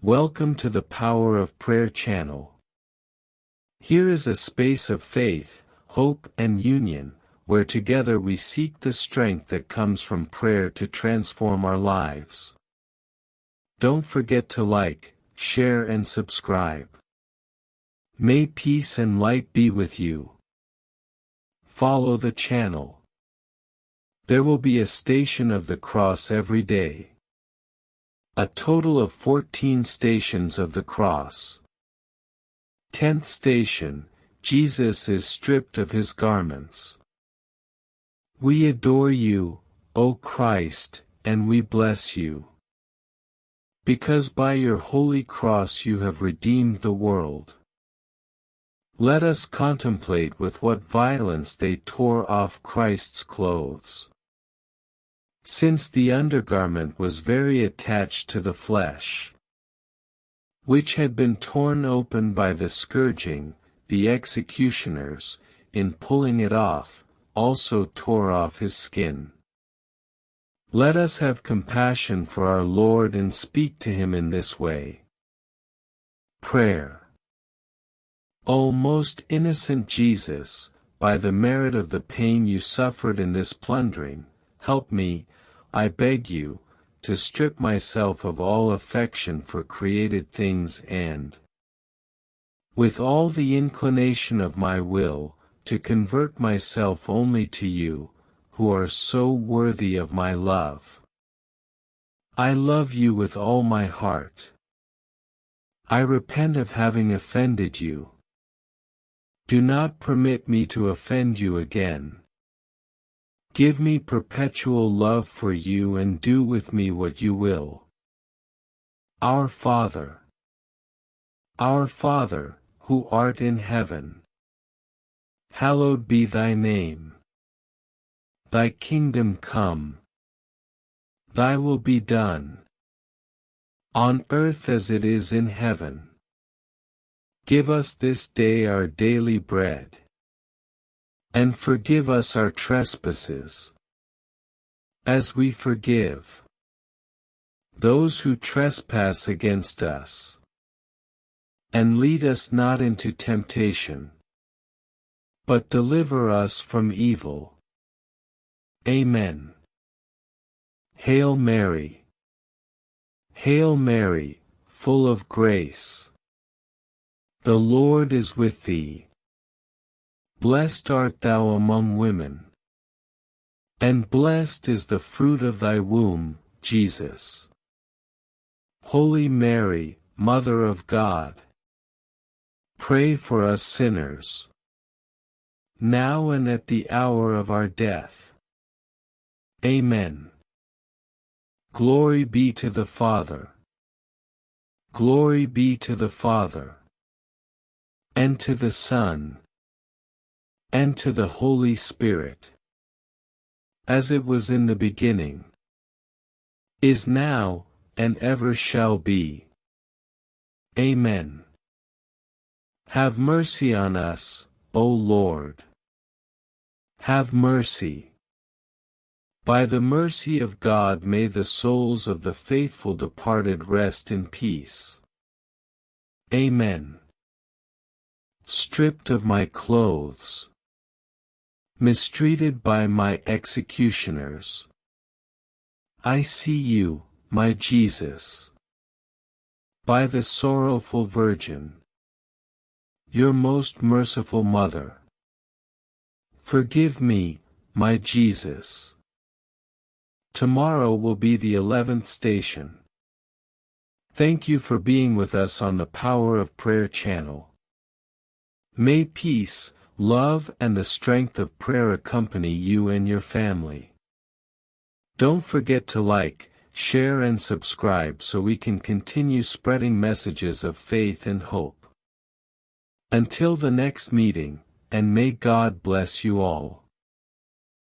Welcome to the Power of Prayer channel. Here is a space of faith, hope and union, where together we seek the strength that comes from prayer to transform our lives. Don't forget to like, share and subscribe. May peace and light be with you. Follow the channel. There will be a station of the cross every day. A total of 14 stations of the cross. 10th station, Jesus is stripped of his garments. We adore you, O Christ, and we bless you. Because by your holy cross you have redeemed the world. Let us contemplate with what violence they tore off Christ's clothes. Since the undergarment was very attached to the flesh, which had been torn open by the scourging, the executioners, in pulling it off, also tore off his skin. Let us have compassion for our Lord and speak to him in this way. Prayer. O most innocent Jesus, by the merit of the pain you suffered in this plundering, help me, I beg you, to strip myself of all affection for created things and, with all the inclination of my will, to convert myself only to you, who are so worthy of my love. I love you with all my heart. I repent of having offended you. Do not permit me to offend you again. Give me perpetual love for you and do with me what you will. Our Father, who art in heaven, hallowed be thy name. Thy kingdom come. Thy will be done, on earth as it is in heaven. Give us this day our daily bread. And forgive us our trespasses, as we forgive those who trespass against us. And lead us not into temptation, but deliver us from evil. Amen. Hail Mary. Hail Mary, full of grace. The Lord is with thee. Blessed art thou among women. And blessed is the fruit of thy womb, Jesus. Holy Mary, Mother of God, pray for us sinners, now and at the hour of our death. Amen. Glory be to the Father. Glory be to the Father, and to the Son, and to the Holy Spirit, as it was in the beginning, is now, and ever shall be. Amen. Have mercy on us, O Lord. Have mercy. By the mercy of God may the souls of the faithful departed rest in peace. Amen. Stripped of my clothes, mistreated by my executioners, I see you, my Jesus. By the sorrowful Virgin, your most merciful Mother, forgive me, my Jesus. Tomorrow will be the 11th station. Thank you for being with us on the Power of Prayer channel. May peace, love and the strength of prayer accompany you and your family. Don't forget to like, share and subscribe so we can continue spreading messages of faith and hope. Until the next meeting, and may God bless you all.